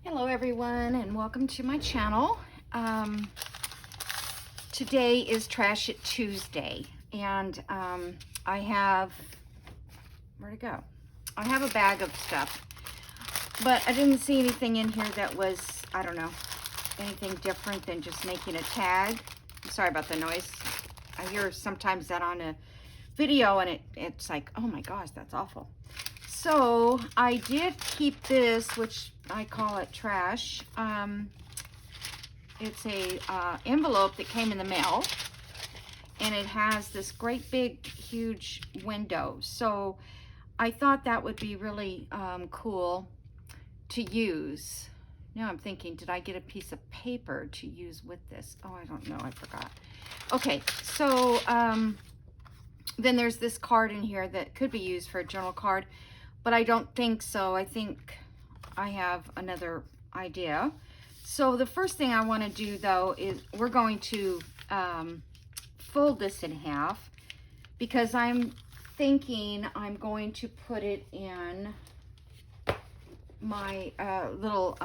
Hello everyone and welcome to my channel. Today is Trash It Tuesday and I have, where'd it go? I have a bag of stuff, but I didn't see anything in here that was, I don't know, anything different than just making a tag. I'm sorry about the noise. I hear sometimes that on a video and it's like, oh my gosh, that's awful. So I did keep this, which I call it trash. It's a envelope that came in the mail, and it has this great big huge window. So I thought that would be really cool to use. Now I'm thinking, did I get a piece of paper to use with this? Oh, I don't know, I forgot. Okay, so then there's this card in here that could be used for a journal card, but I don't think so. I think I have another idea. So the first thing I want to do though is we're going to fold this in half, because I'm thinking I'm going to put it in my little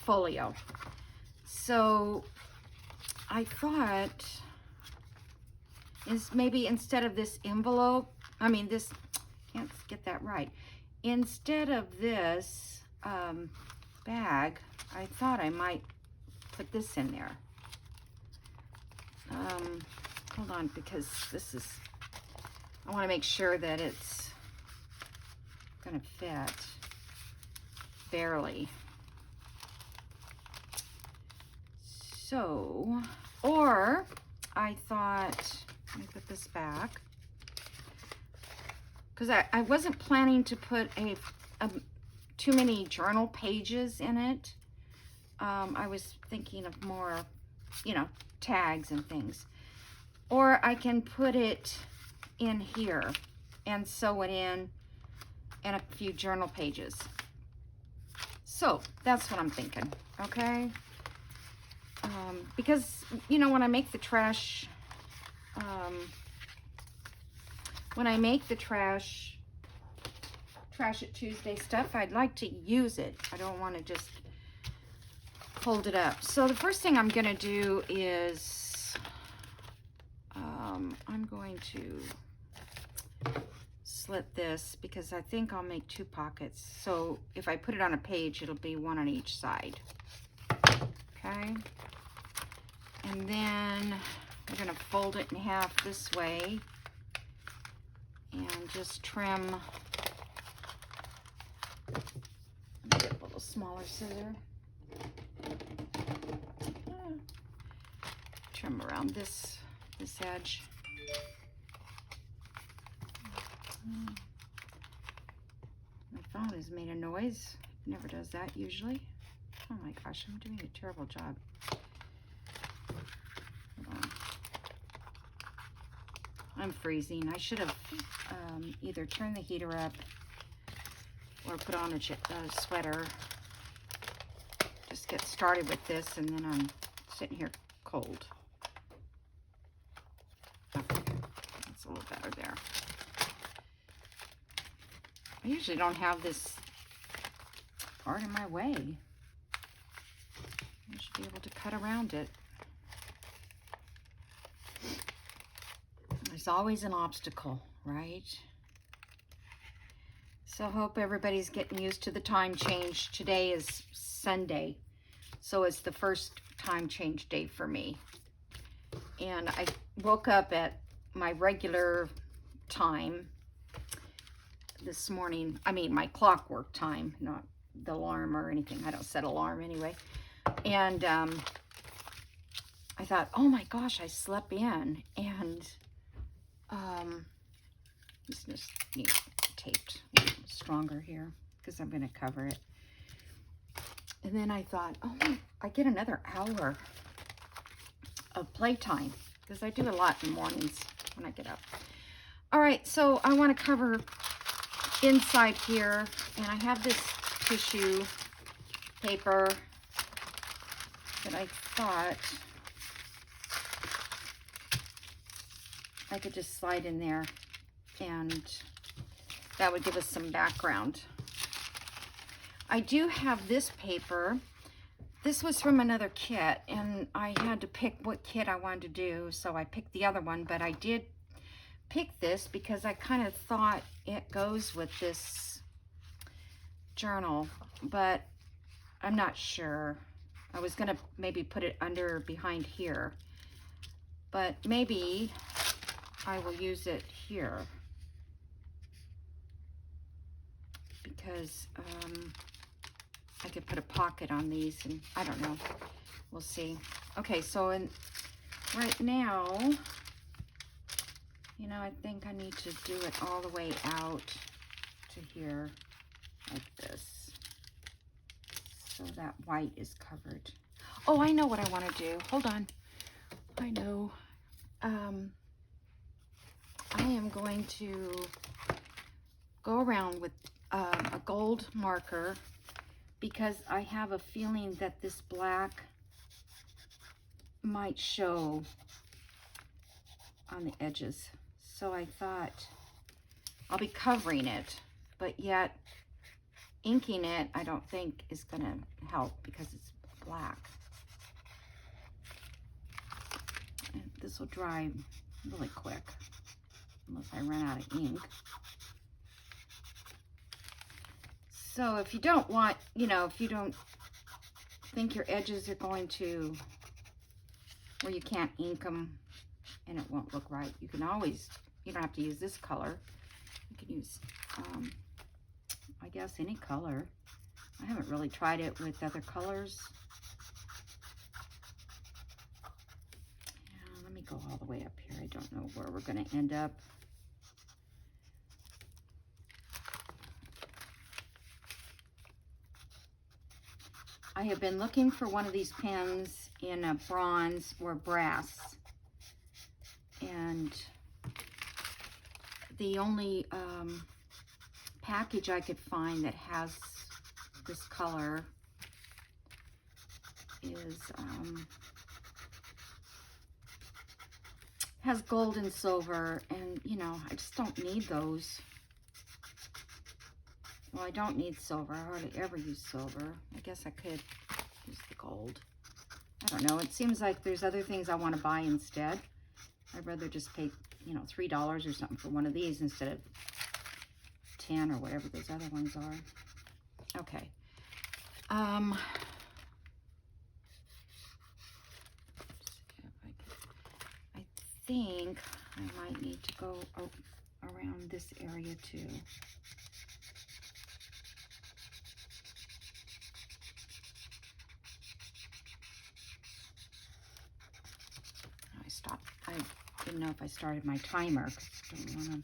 folio. So I thought is maybe instead of this envelope, this, can't get that right. Instead of this bag, I thought I might put this in there. Hold on, because this is, I want to make sure that it's gonna fit barely. So, or I thought, let me put this back, because I wasn't planning to put too many journal pages in it. I was thinking of more, tags and things. Or I can put it in here and sew it in and a few journal pages. So that's what I'm thinking, okay? Because, when I make the trash, Trash It Tuesday stuff, I'd like to use it. I don't want to just hold it up. So the first thing I'm going to do is I'm going to slit this, because I think I'll make 2 pockets. So if I put it on a page, it'll be 1 on each side. Okay. And then we're going to fold it in half this way and just trim. Let me get a little smaller scissor. Trim around this edge. My phone has made a noise. It never does that usually. Oh my gosh, I'm doing a terrible job. Hold on. I'm freezing. I should have either turned the heater up or put on a sweater. Just get started with this, and then I'm sitting here cold. That's a little better there. I usually don't have this part in my way. I should be able to cut around it. There's always an obstacle, right? So I hope everybody's getting used to the time change. Today is Sunday, so it's the first time change day for me. And I woke up at my regular time this morning. My clockwork time, not the alarm or anything. I don't set alarm anyway. And I thought, oh my gosh, I slept in. And this just needs taped a little stronger here, because I'm going to cover it. And then I thought, oh, I get another hour of playtime, because I do a lot in the mornings when I get up. All right, so I want to cover inside here, and I have this tissue paper that I thought I could just slide in there, and that would give us some background. I do have this paper This was from another kit, and I had to pick what kit I wanted to do, so I picked the other one, but I did pick this because I kind of thought it goes with this journal, but I'm not sure. I was gonna maybe put it under behind here, but maybe I will use it here because I could put a pocket on these, and I don't know. We'll see. Okay, so right now, you know, I think I need to do it all the way out to here like this, so that white is covered. Oh, I know what I want to do. Hold on. I know. I am going to go around with a gold marker because I have a feeling that this black might show on the edges. So I thought I'll be covering it, but yet inking it I don't think is gonna help because it's black. And this will dry really quick unless I run out of ink. So if you don't want, you know, if you don't think your edges are going to, where you can't ink them and it won't look right, you can always, you don't have to use this color. You can use, I guess, any color. I haven't really tried it with other colors. Yeah, let me go all the way up here. I don't know where we're going to end up. I have been looking for one of these pens in a bronze or brass, and the only package I could find that has this color is has gold and silver, and you know, I just don't need those. Well, I don't need silver. I hardly ever use silver. I guess I could use the gold. I don't know. It seems like there's other things I want to buy instead. I'd rather just pay, you know, $3 or something for one of these instead of 10 or whatever those other ones are. Okay. I think I might need to go around this area too. I didn't know if I started my timer, 'cause I don't wanna,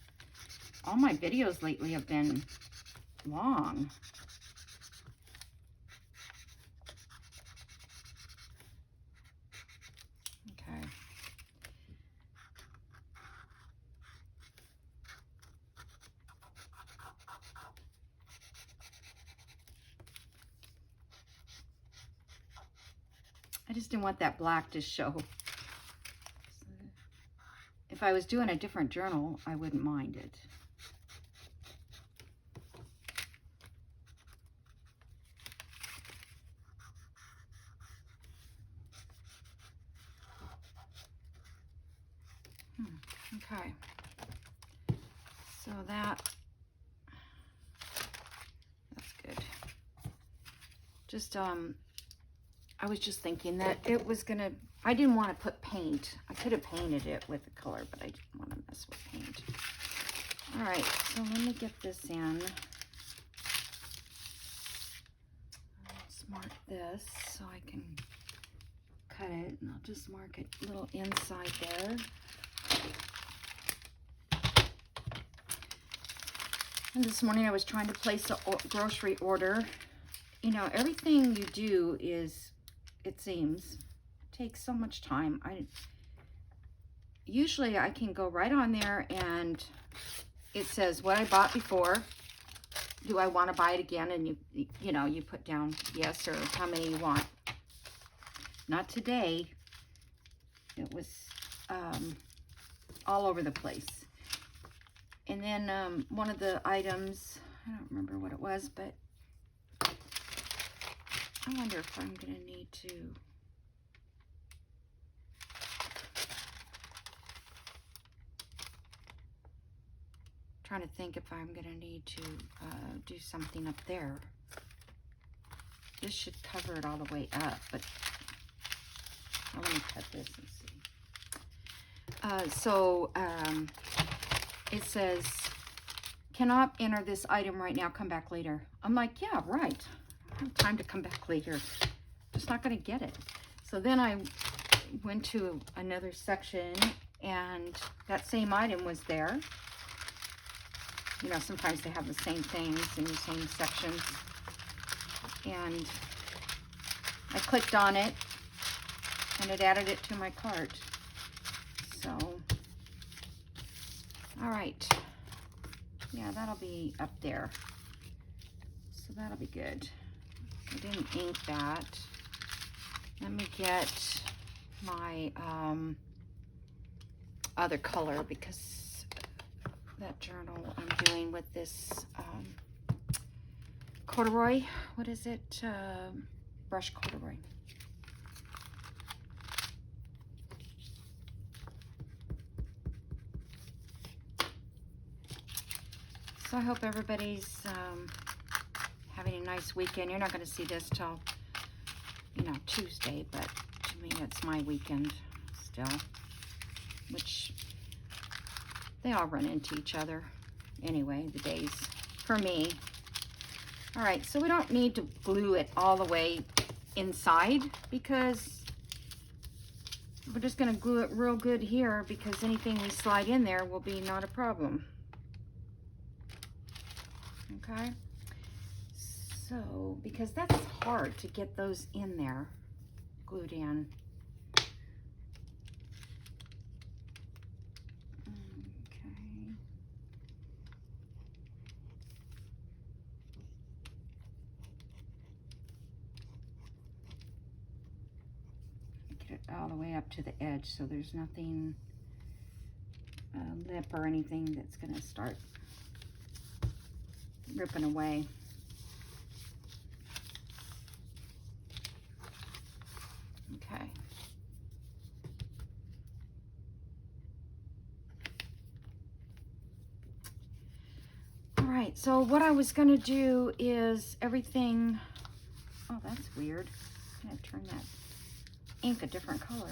all my videos lately have been long. Okay. I just didn't want that black to show. If I was doing a different journal, I wouldn't mind it. Okay. So that's good. Just, I was just thinking that it was gonna, I didn't want to put paint. I could have painted it with the color, but I didn't want to mess with paint. All right, so let me get this in. Let's mark this so I can cut it, and I'll just mark it a little inside there. And this morning I was trying to place a grocery order. You know, everything you do is, it seems, takes so much time. Usually I can go right on there and it says what I bought before. Do I want to buy it again? And you know, you put down yes or how many you want. Not today. It was all over the place. And then one of the items, I don't remember what it was, but I wonder if I'm going to need to trying to think if I'm going to need to do something up there. This should cover it all the way up, but let me cut this and see. It says, cannot enter this item right now, come back later. I'm like, yeah, right. I don't have time to come back later. Just not going to get it. So then I went to another section, and that same item was there. You know, sometimes they have the same things in the same sections. And I clicked on it, and it added it to my cart. So, all right. Yeah, that'll be up there. So that'll be good. I didn't ink that. Let me get my other color, because that journal I'm doing with this corduroy, what is it? Brush corduroy. So I hope everybody's having a nice weekend. You're not going to see this till, you know, Tuesday, but to me it's my weekend still, which they all run into each other anyway, the days for me. All right, so we don't need to glue it all the way inside, because we're just going to glue it real good here, because anything we slide in there will be not a problem. Okay, so because that's hard to get those in there glued in. Get it all the way up to the edge, so there's nothing lip or anything that's going to start ripping away. Okay. All right, so what I was going to do is everything, oh, that's weird. I'm going to turn that ink a different color,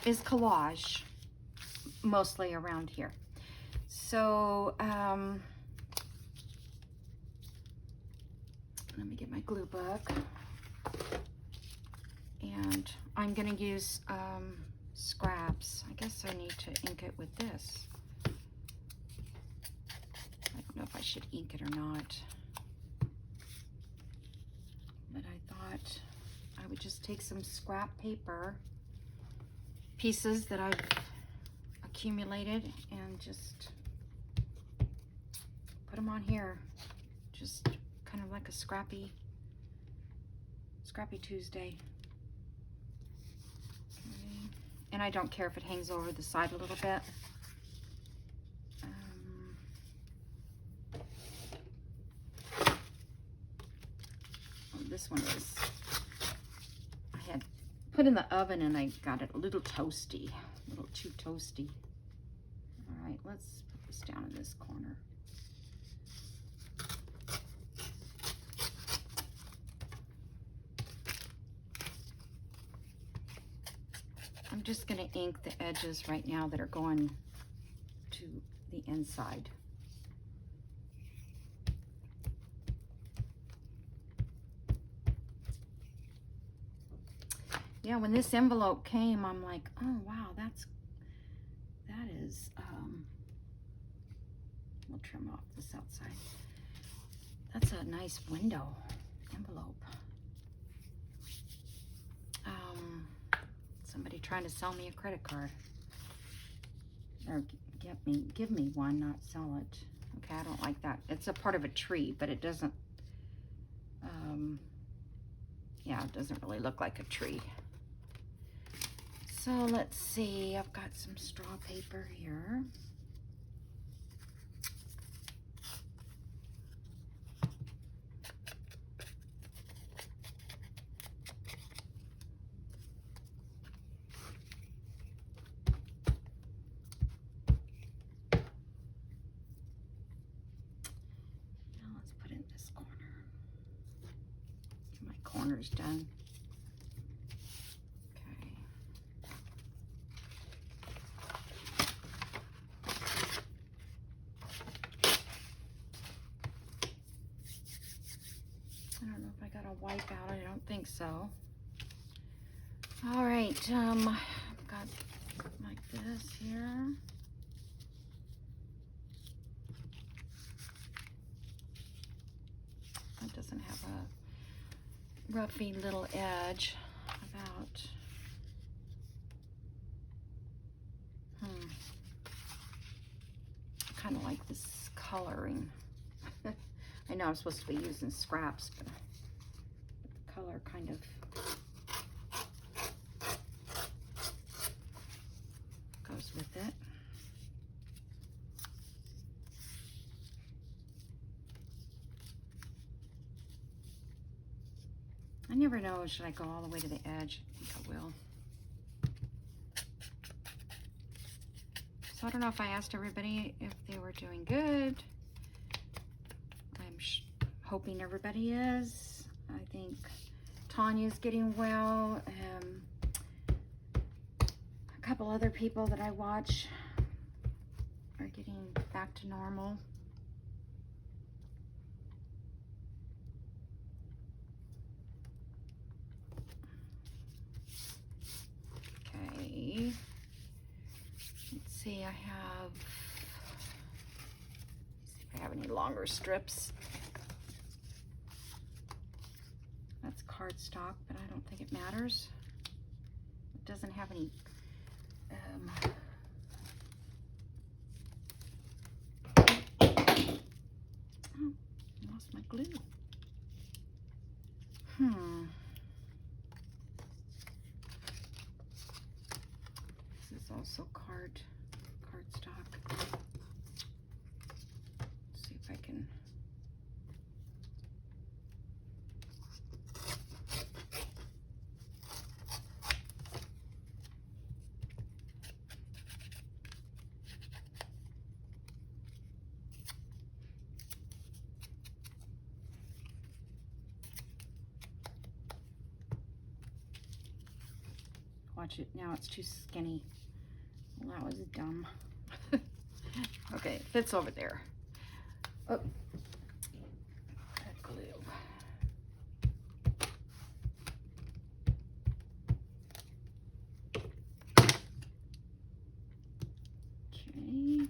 is collage, mostly around here. So let me get my glue book, and I'm going to use scraps. I guess I need to ink it with this. I don't know if I should ink it or not, but I thought I would just take some scrap paper pieces that I've accumulated and just put them on here, just kind of like a scrappy Tuesday. Okay. And I don't care if it hangs over the side a little bit. This one is, I had put in the oven and I got it a little toasty, a little too toasty. All right, let's put this down in this corner. I'm just going to ink the edges right now that are going to the inside. Yeah, when this envelope came, I'm like, oh wow, that is, we'll trim off this outside. That's a nice window envelope. Somebody trying to sell me a credit card, or give me one, not sell it. Okay, I don't like that. It's a part of a tree, but it doesn't, yeah, it doesn't really look like a tree. So let's see, I've got some straw paper here. corners done. Okay. I don't know if I got a wipe out. I don't think so. All right, I've got like this here. That doesn't have a roughy little edge. About, I kind of like this coloring. I know I'm supposed to be using scraps, but the color kind of goes with it. I never know, should I go all the way to the edge? I think I will. So I don't know if I asked everybody if they were doing good. I'm hoping everybody is. I think Tanya's getting well. A couple other people that I watch are getting back to normal. Okay. Let's see, I have, let's see if I have any longer strips. That's cardstock, but I don't think it matters. It doesn't have any, oh, I lost my glue. This is also cardstock. Let's see if I can. Watch it, now it's too skinny. Well, that was dumb. Okay, it fits over there. Oh, that glue. Okay.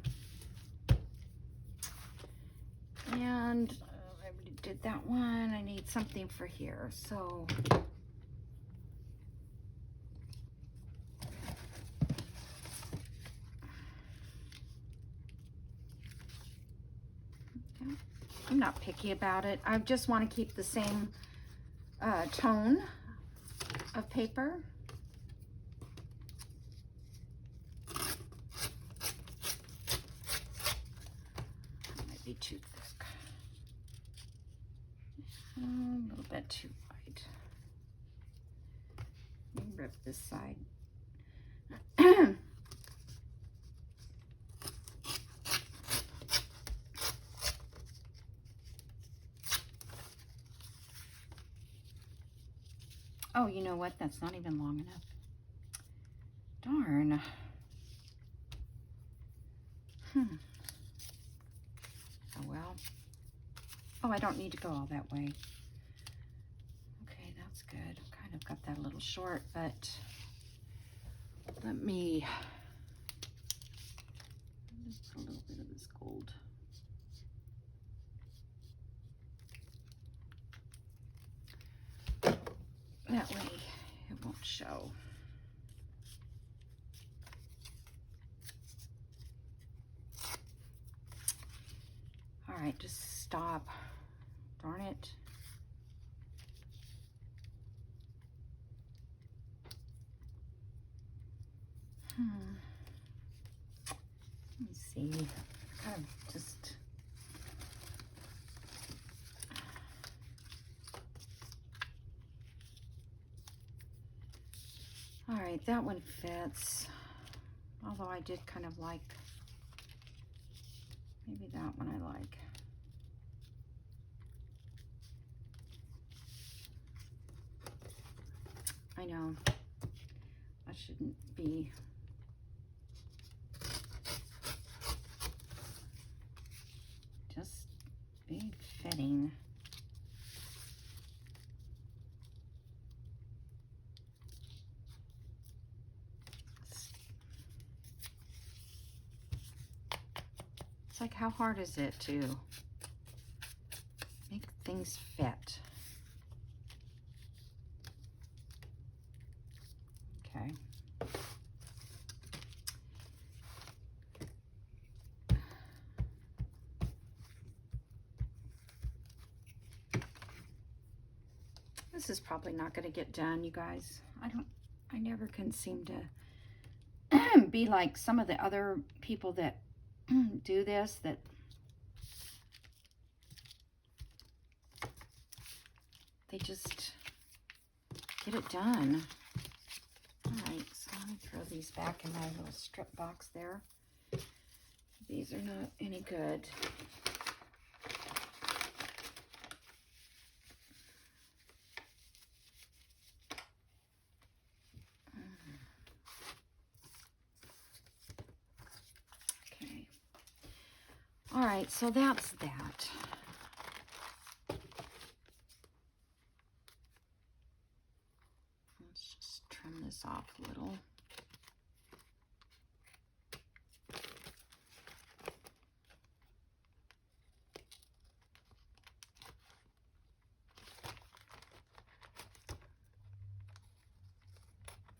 And I already did that one. I need something for here, so. I'm not picky about it. I just want to keep the same tone of paper. That might be too thick. A little bit too wide. Let me rip this side. Oh, you know what? That's not even long enough. Darn. Oh, well. Oh, I don't need to go all that way. Okay, that's good. Kind of got that a little short, but let me just put a little bit of this gold. That way it won't show. All right, just stop. Darn it. Let me see. Kind of just. All right, that one fits. Although I did kind of like, maybe that one I like. I know. I shouldn't be. Just be fitting. It's like, how hard is it to make things fit? Okay. This is probably not going to get done, you guys. I never can seem to be like some of the other people that do this, that they just get it done. All right, so let me throw these back in my little strip box there. These are not any good. Okay. All right, so that's that. Let's just trim this off a little.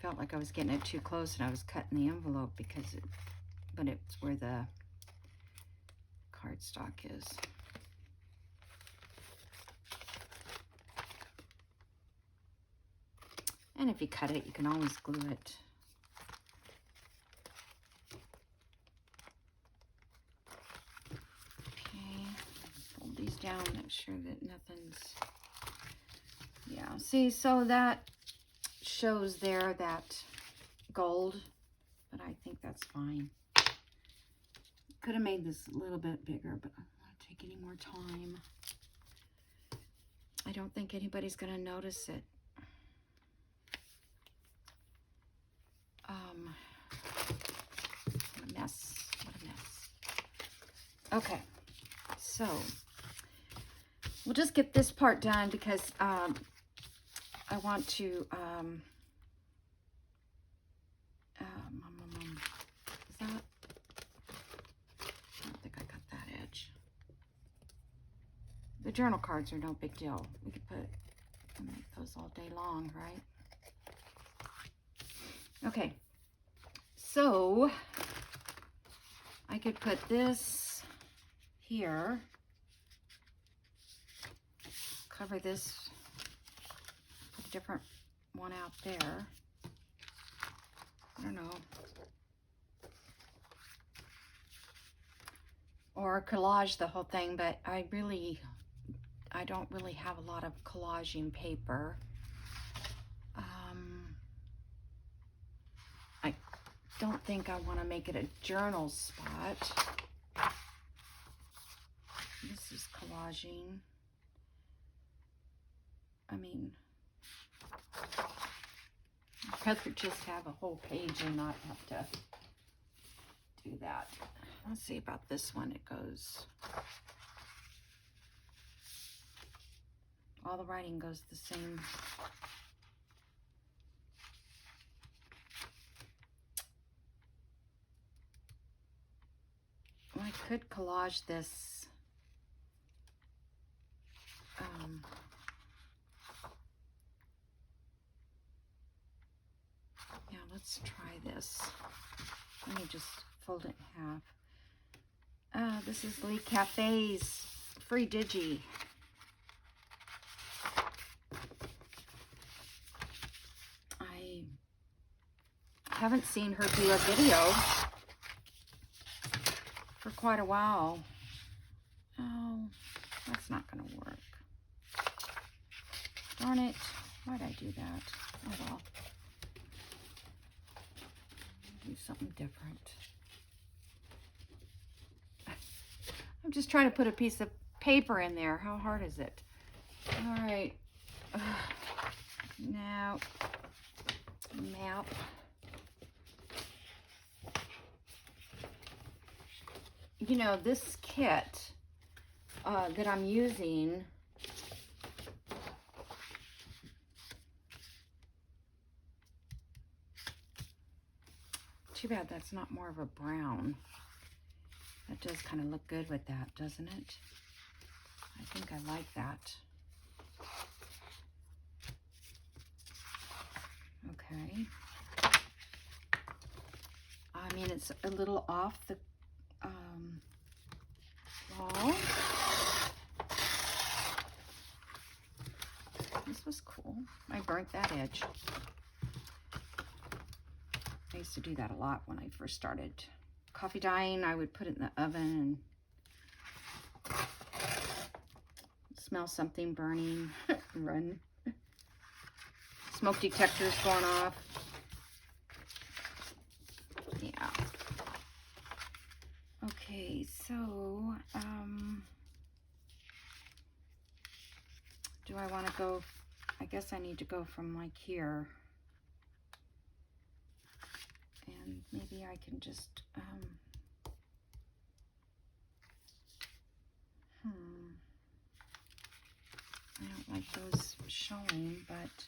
Felt like I was getting it too close and I was cutting the envelope because but it's where the cardstock is. And if you cut it, you can always glue it. Okay, fold these down, make sure that nothing's, yeah, see, so that shows there that gold, but I think that's fine. Could have made this a little bit bigger, but I don't want to take any more time. I don't think anybody's going to notice it. What a mess. What a mess. Okay, so we'll just get this part done because I want to, is that, I don't think I cut that edge. The journal cards are no big deal. We could make those all day long, right? Okay, so I could put this here, cover this, put a different one out there. I don't know. Or collage the whole thing, but I don't really have a lot of collaging paper. I don't think I want to make it a journal spot. This is collaging. I mean, I'd rather just have a whole page and not have to do that. Let's see about this one. It goes, all the writing goes the same. Well, I could collage this. Yeah, let's try this. Let me just fold it in half. This is Lee Cafe's free digi. I haven't seen her do a video for quite a while. Oh, that's not going to work. Darn it. Why'd I do that? Oh well. Do something different. I'm just trying to put a piece of paper in there. How hard is it? All right. Now, off. You know, this kit that I'm using, too bad that's not more of a brown. That does kind of look good with that, doesn't it? I think I like that. Okay. I mean, it's a little off the wall. This was cool. I burnt that edge. I used to do that a lot when I first started coffee dyeing. I would put it in the oven and smell something burning, run. Smoke detectors going off. Yeah. Okay, so, do I want to go, I guess I need to go from like here. And maybe I can just, I don't like those showing, but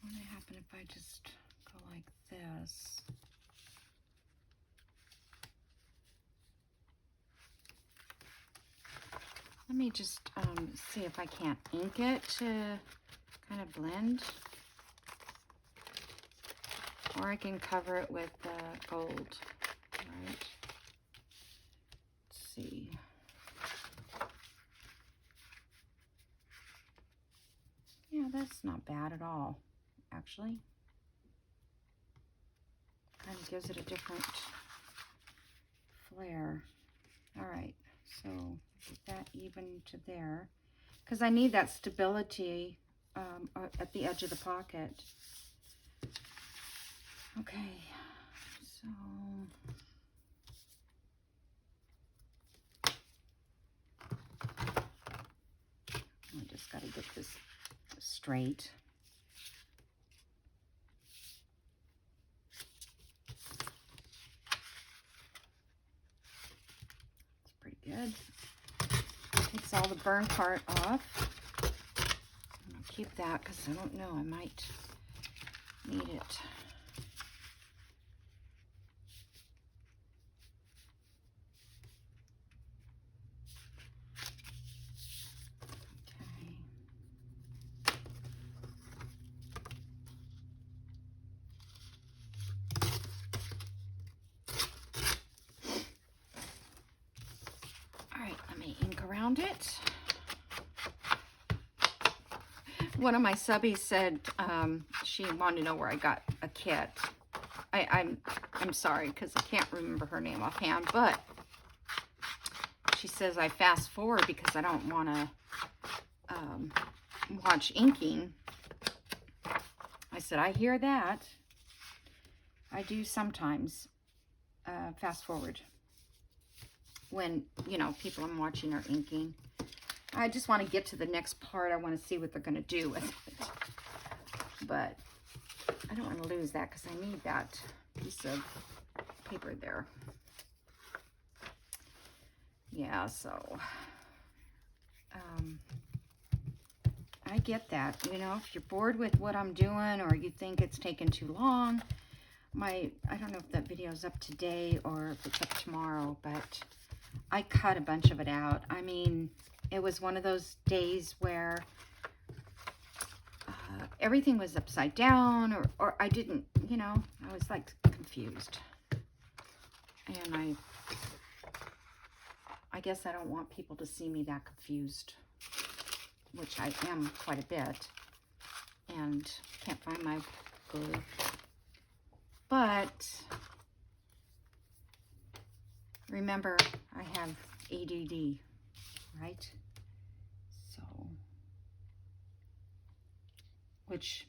what would happen if I just go like this? Let me just see if I can't ink it to kind of blend. Or I can cover it with gold, right? Let's see. Yeah, that's not bad at all, actually. Kind of gives it a different flair. All right, so get that even to there, because I need that stability at the edge of the pocket. Okay, so I just got to get this straight. It's pretty good. Takes all the burn part off. I'll keep that because I don't know, I might need it. Around it. One of my subbies said she wanted to know where I got a kit. I'm sorry because I can't remember her name offhand, but she says I fast forward because I don't want to watch inking. I said I hear that. I do sometimes fast forward when, you know, people I'm watching are inking. I just want to get to the next part. I want to see what they're going to do with it. But I don't want to lose that because I need that piece of paper there. Yeah, so I get that. You know, if you're bored with what I'm doing or you think it's taken too long, I don't know if that video is up today or if it's up tomorrow, but I cut a bunch of it out. I mean, it was one of those days where everything was upside down or I didn't, you know, I was like confused. And I guess I don't want people to see me that confused, which I am quite a bit. And can't find my glue. But remember, I have ADD, right? So, which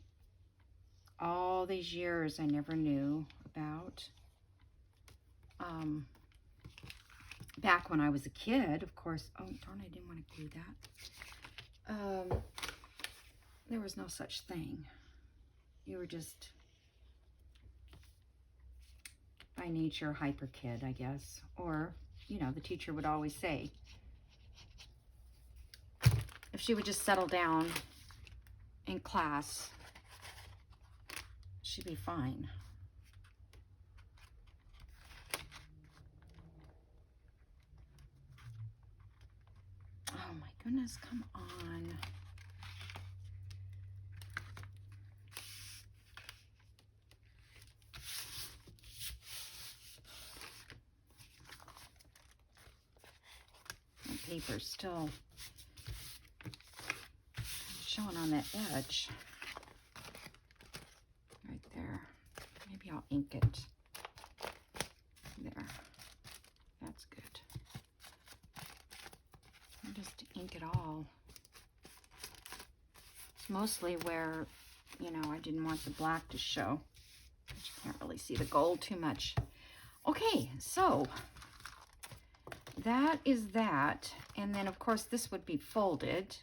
all these years I never knew about. back when I was a kid, of course. Oh, darn, I didn't want to glue that. There was no such thing. You were just by nature a hyper kid, I guess. Or, you know, the teacher would always say, if she would just settle down in class, she'd be fine. Oh my goodness, come on. My paper's still showing on that edge. Right there. Maybe I'll ink it. There. That's good. I'll just ink it all. It's mostly where, you know, I didn't want the black to show. But you can't really see the gold too much. Okay, so that is that. And then, of course, this would be folded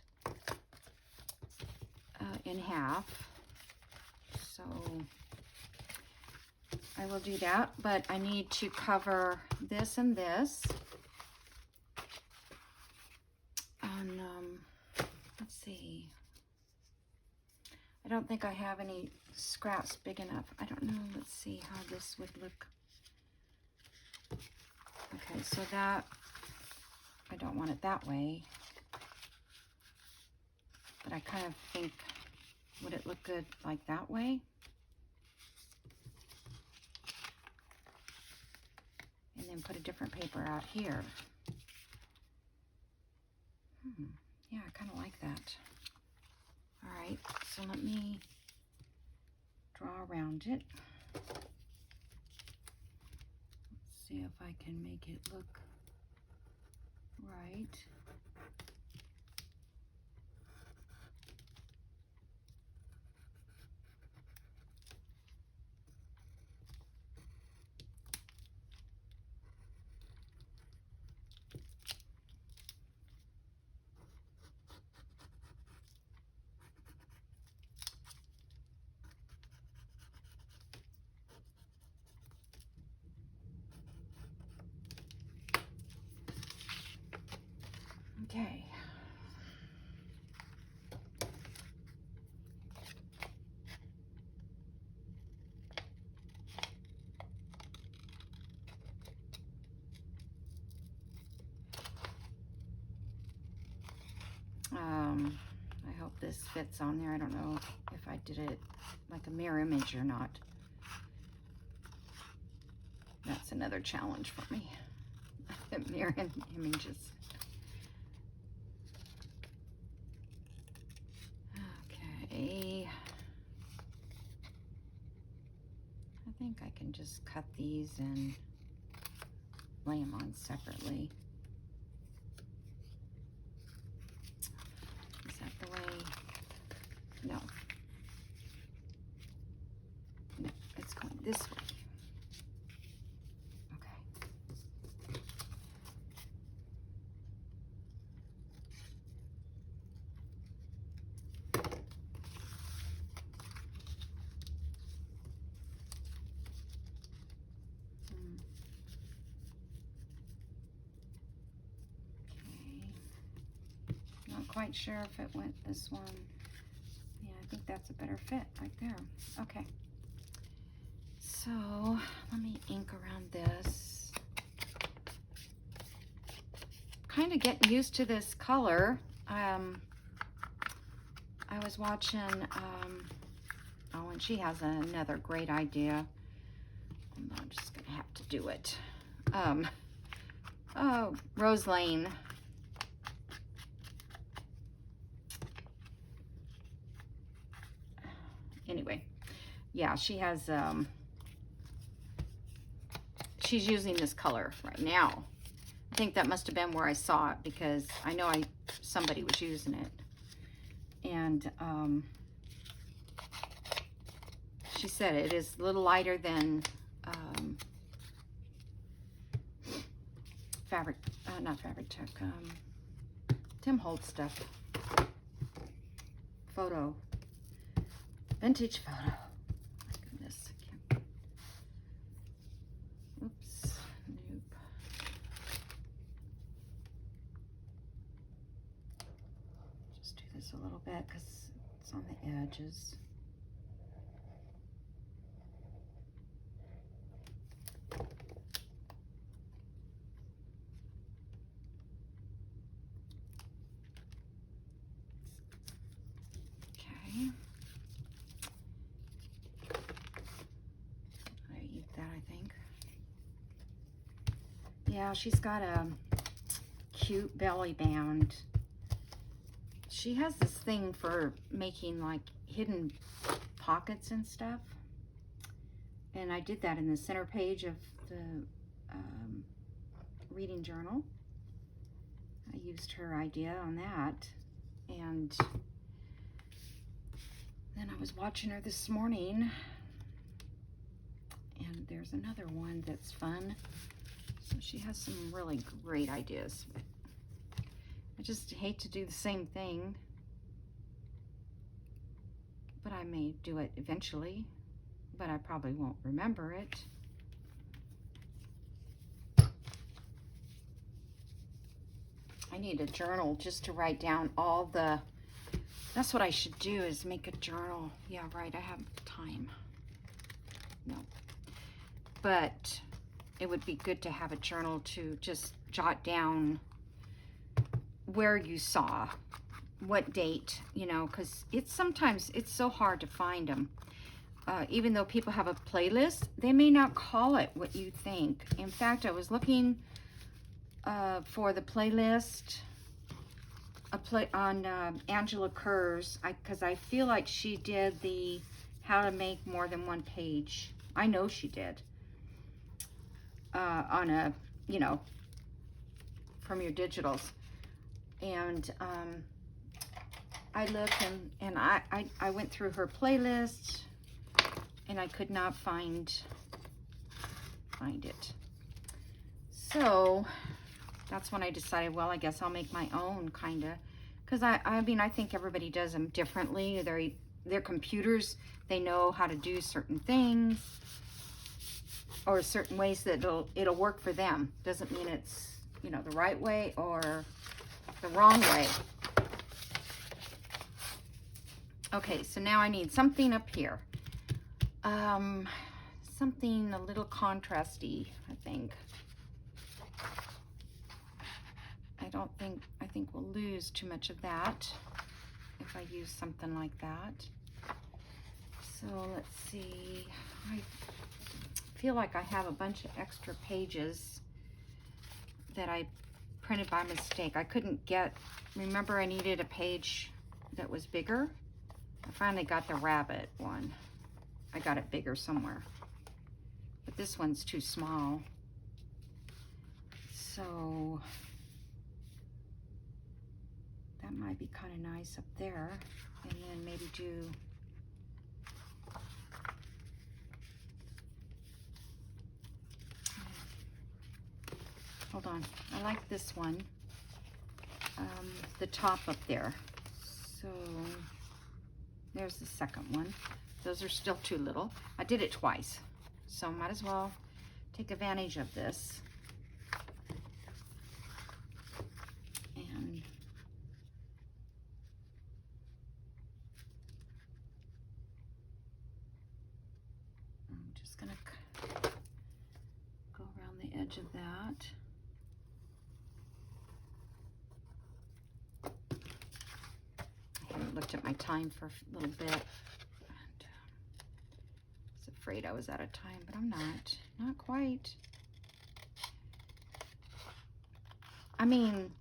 in half. So I will do that, but I need to cover this and this. And let's see. I don't think I have any scraps big enough. I don't know. Let's see how this would look. Okay, so that, I don't want it that way. But I kind of think, would it look good like that way? And then put a different paper out here. Yeah, I kind of like that. All right, so let me draw around it. Let's see if I can make it look right. Okay. I hope this fits on there. I don't know if I did it like a mirror image or not. That's another challenge for me. Mirror images. Okay. I think I can just cut these and lay them on separately. Is that the way? No. No, it's going this way. Quite sure if it went this one. Yeah, I think that's a better fit right there. Okay. So let me ink around this. Kind of getting used to this color. I was watching, oh, and she has another great idea. I'm just gonna have to do it. Oh, Rose Lane. Anyway, yeah, she has, she's using this color right now. I think that must have been where I saw it because I know somebody was using it. And she said it is a little lighter than fabric, not Fabric Tech, Tim Holtz stuff. Photo. Vintage photo. My goodness. I can't. Oops. Nope. Just do this a little bit because it's on the edges. Okay. I eat that, I think. Yeah, she's got a cute belly band. She has this thing for making like hidden pockets and stuff. And I did that in the center page of the reading journal. I used her idea on that. And then I was watching her this morning. And there's another one that's fun. So she has some really great ideas. I just hate to do the same thing. But I may do it eventually. But I probably won't remember it. I need a journal just to write down all the, that's what I should do, is make a journal. Yeah, right, I have time. No. But it would be good to have a journal to just jot down where you saw, what date, you know, because it's sometimes, it's so hard to find them. Even though people have a playlist, they may not call it what you think. In fact, I was looking for the playlist on Angela Kerr's, because I feel like she did the how to make more than one page. I know she did. On a, you know, from your digitals. And I looked and I went through her playlist and I could not find it. So that's when I decided, well, I guess I'll make my own, kind of, because I mean, I think everybody does them differently. Their computers, they know how to do certain things or certain ways that it'll work for them. Doesn't mean it's, you know, the right way or the wrong way. Okay, so now I need something up here. Something a little contrasty, I think. I think we'll lose too much of that if I use something like that. So let's see. I feel like I have a bunch of extra pages that I printed by mistake. I couldn't get, remember I needed a page that was bigger? I finally got the rabbit one. I got it bigger somewhere. But this one's too small. So that might be kind of nice up there. And then maybe do hold on. I like this one. The top up there. So there's the second one. Those are still too little. I did it twice, so might as well take advantage of this. And I'm just gonna go around the edge of that. I haven't looked at my time for a little bit. Afraid I was out of time, but I'm not quite. I mean,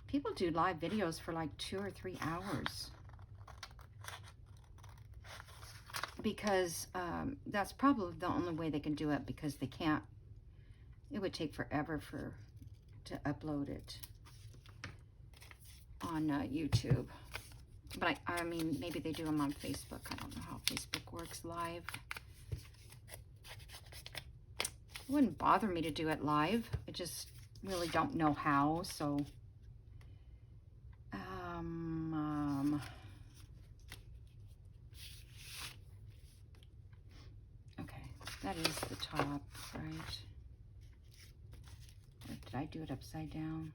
people do live videos for like 2 or 3 hours because that's probably the only way they can do it, because they can't, it would take forever to upload it on YouTube. But I mean, maybe they do them on Facebook. I don't know how Facebook works live. It wouldn't bother me to do it live. It just really don't know how, so okay, that is the top, right? Or did I do it upside down?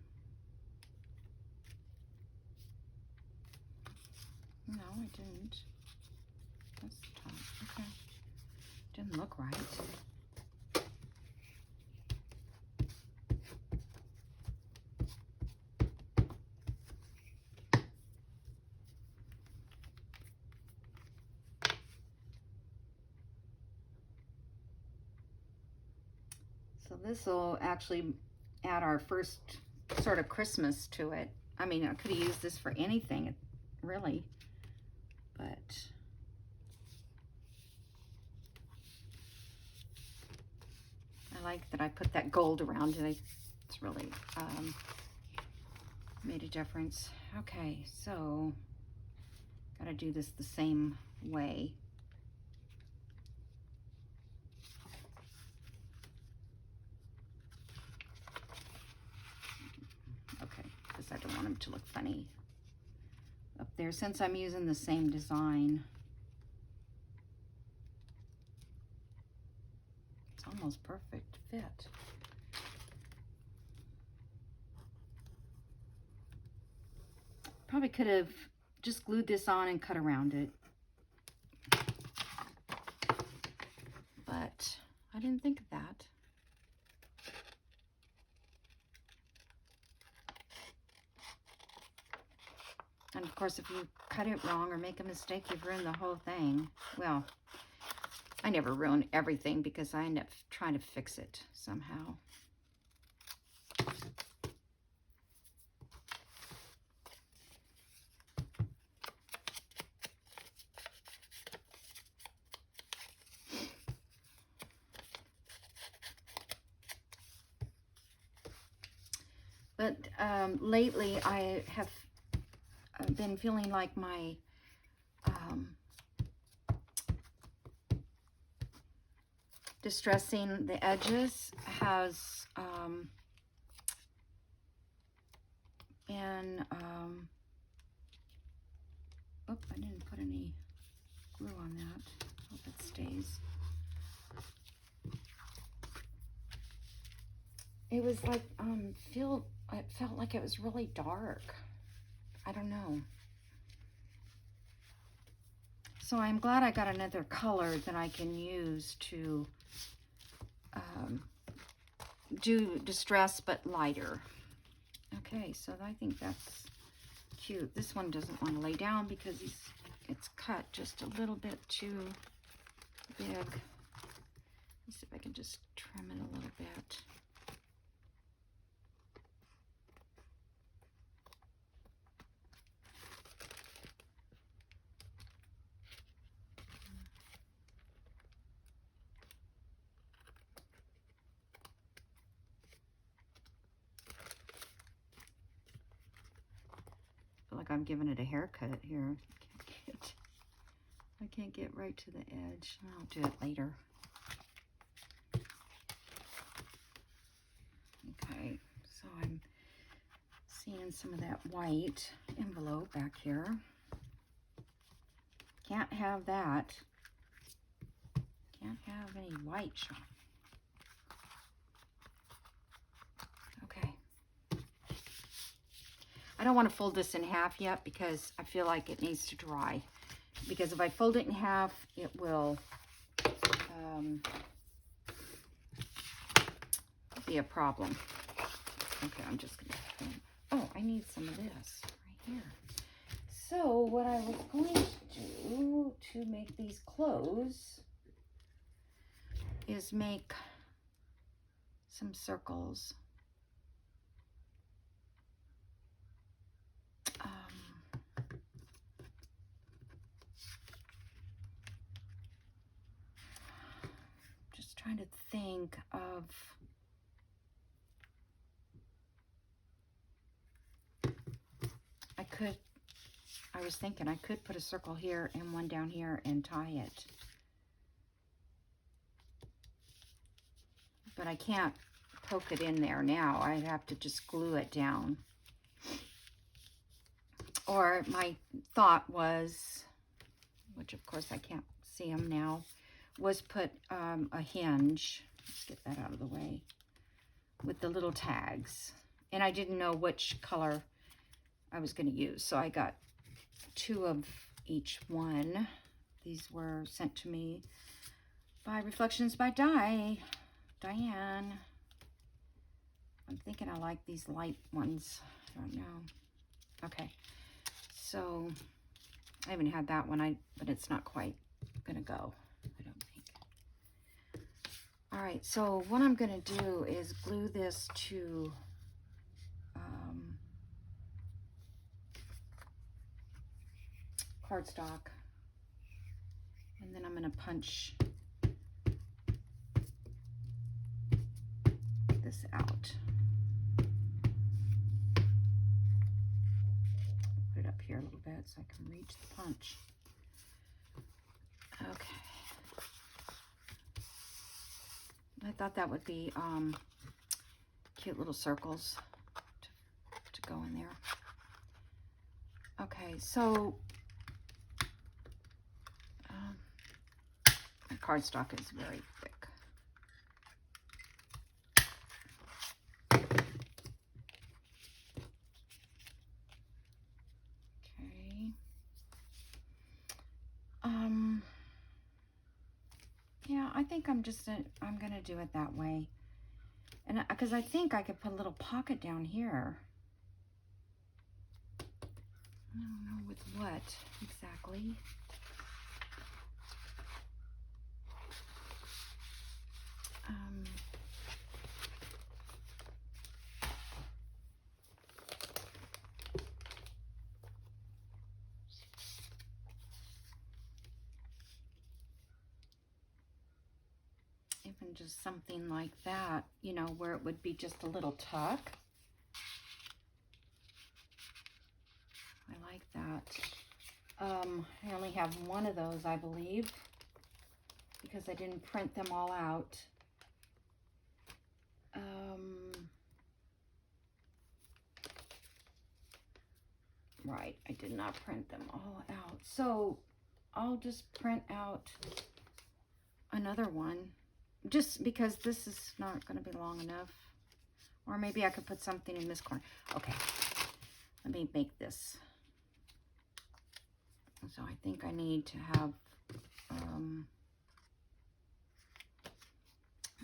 No, I didn't. That's the top. Okay. Didn't look right. So this will actually add our first sort of Christmas to it. I mean, I could have used this for anything, really, but I like that I put that gold around it. It's really made a difference. Okay, so gotta do this the same way. Okay, because I don't want them to look funny up there since I'm using the same design. It's almost perfect fit. Probably could have just glued this on and cut around it, but I didn't think of that. And of course, if you cut it wrong or make a mistake, you've ruined the whole thing. Well, I never ruin everything because I end up trying to fix it somehow. But lately I have been feeling like my distressing the edges has been, oh, I didn't put any glue on that. Hope it stays. It was like, it felt like it was really dark. I don't know. So I'm glad I got another color that I can use to do distress, but lighter. Okay, so I think that's cute. This one doesn't want to lay down because it's cut just a little bit too big. Let's see if I can just trim it a little bit. Like I'm giving it a haircut here. I can't get right to the edge. I'll do it later. Okay, so I'm seeing some of that white envelope back here. Can't have that. Can't have any white showing. Okay. I don't want to fold this in half yet because I feel like it needs to dry. Because if I fold it in half, it will be a problem. Okay, I'm just going to... Oh, I need some of this right here. So what I was going to do to make these close is make some circles. Just trying to think of... I was thinking I could put a circle here and one down here and tie it. But I can't poke it in there now. I'd have to just glue it down. Or my thought was, which of course I can't see them now, was put a hinge. Let's get that out of the way. With the little tags. And I didn't know which color I was going to use. So I got 2 of each one. These were sent to me by Reflections by Diane. I'm thinking I like these light ones. I don't know. Okay. So I haven't had that one, but it's not quite going to go, I don't think. All right, so what I'm going to do is glue this to cardstock, and then I'm going to punch this out. Put it up here a little bit so I can reach the punch. Okay. I thought that would be cute little circles to go in there. Okay, so my cardstock is very thick. Okay. Yeah, I think I'm gonna do it that way. And because I think I could put a little pocket down here. I don't know with what exactly. Even just something like that, you know, where it would be just a little tuck. I like that. I only have one of those, I believe, because I didn't print them all out. Right, I did not print them all out. So I'll just print out another one, just because this is not going to be long enough. Or maybe I could put something in this corner. Okay, let me make this. So I think I need to have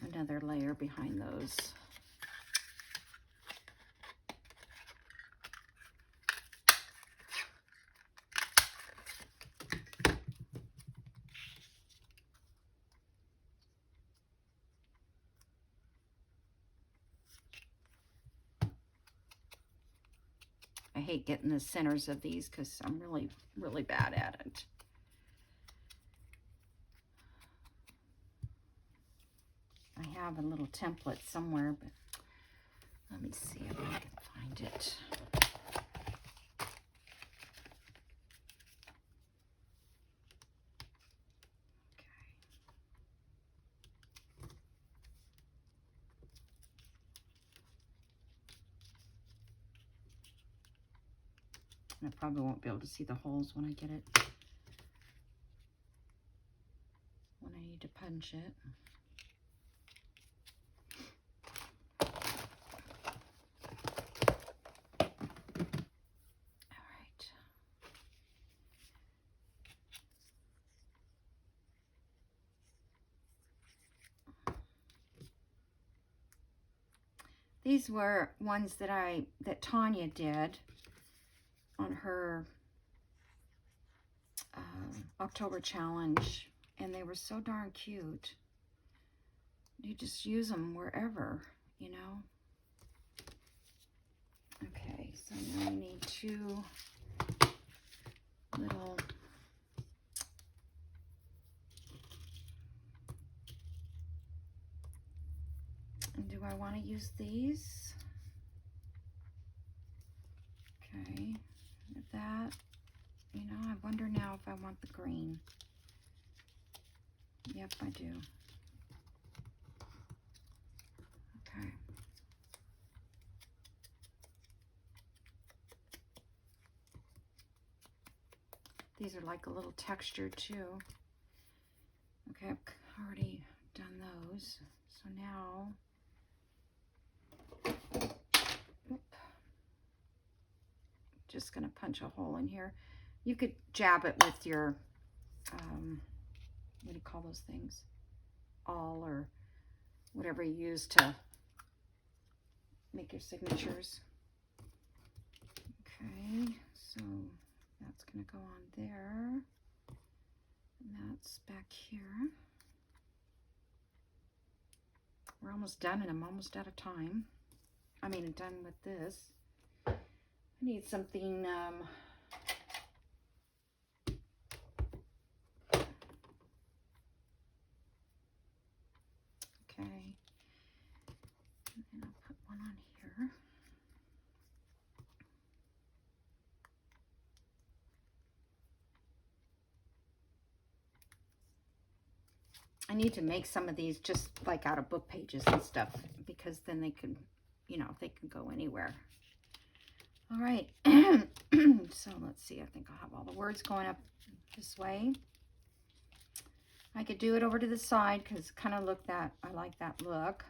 another layer behind those. I hate getting the centers of these because I'm really, really bad at it. I have a little template somewhere, but let me see if I can find it. I probably won't be able to see the holes when I get it, when I need to punch it. All right. These were ones that Tanya did on her October challenge, and they were so darn cute. You just use them wherever, you know. Okay, so now I need 2 little and do I want to use these? Okay, that, you know, I wonder now if I want the green. Yep, I do. Okay. These are like a little texture too. Okay, I've already done those. So now, just gonna punch a hole in here. You could jab it with your, what do you call those things? Awl or whatever you use to make your signatures. Okay, so that's gonna go on there. And that's back here. We're almost done and I'm almost out of time. I mean, I'm done with this. I need something, okay. And I'll put one on here. I need to make some of these just like out of book pages and stuff, because then they can, you know, they can go anywhere. All right. So let's see. I think I'll have all the words going up this way. I could do it over to the side because kind of look that, I like that look.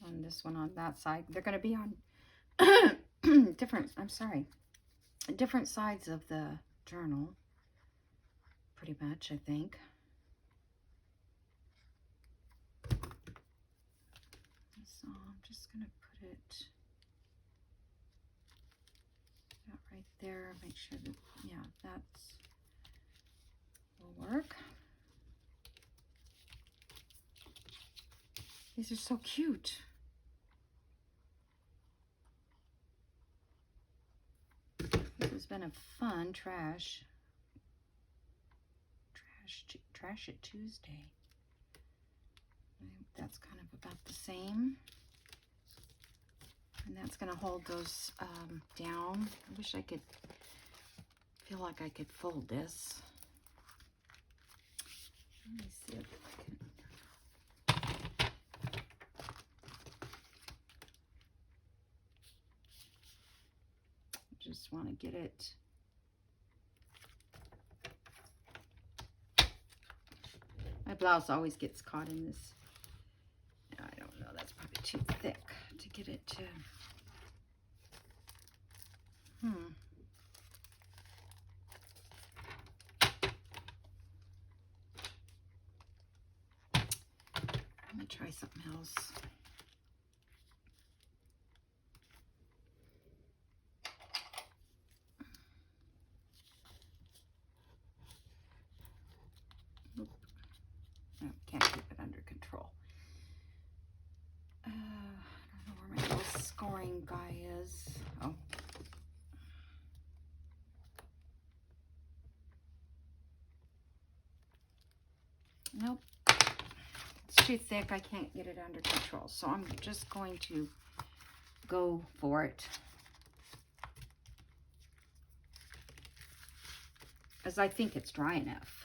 On this one on that side. They're going to be on different sides of the journal. Pretty much, I think. So I'm just going to put it right there. Make sure that, yeah, that's will work. These are so cute. This has been a fun Trash It Tuesday. I think that's kind of about the same. And that's going to hold those down. I wish I could, feel like I could fold this. Let me see if I can. Just want to get it. My blouse always gets caught in this. I don't know, that's probably too thick to get it to. Let me try something else. Can't keep it under control. I don't know where my little scoring guy is. Oh. Nope. It's too thick. I can't get it under control. So I'm just going to go for it. As I think it's dry enough.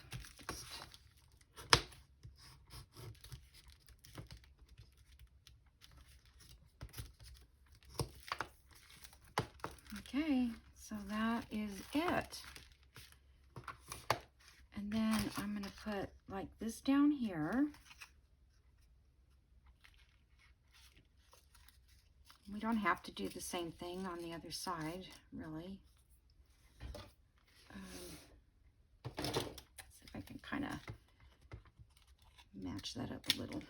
Okay, so that is it. And then I'm going to put like this down here. We don't have to do the same thing on the other side, really. Let's see if I can kind of match that up a little.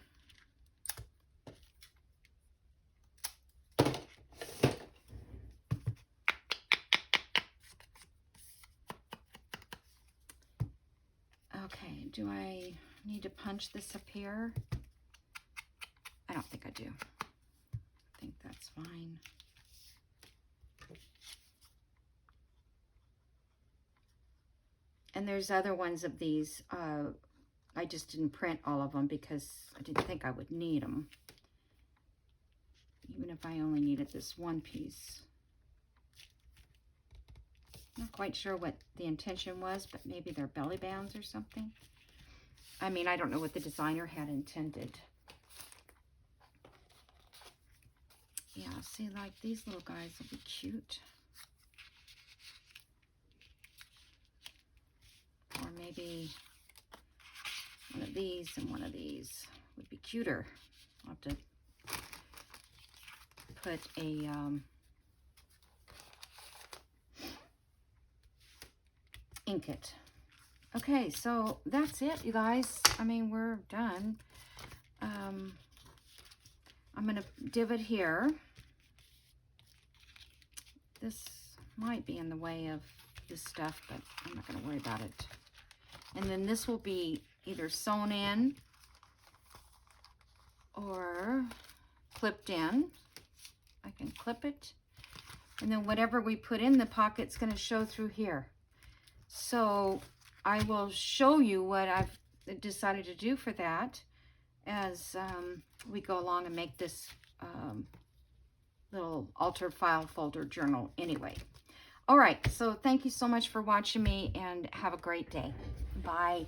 Okay, do I need to punch this up here? I don't think I do. I think that's fine. And there's other ones of these. I just didn't print all of them because I didn't think I would need them. Even if I only needed this one piece. Not quite sure what the intention was, but maybe they're belly bands or something. I mean, I don't know what the designer had intended. Yeah, see, like these little guys will be cute. maybe one of these and one of these would be cuter. I'll have to put a ink it. Okay, so that's it, you guys. I mean, we're done. I'm going to divot here. This might be in the way of this stuff, but I'm not going to worry about it. And then this will be either sewn in or clipped in. I can clip it. And then whatever we put in the pocket's going to show through here. So I will show you what I've decided to do for that as we go along and make this little altar file folder journal anyway. All right, so thank you so much for watching me, and have a great day. Bye.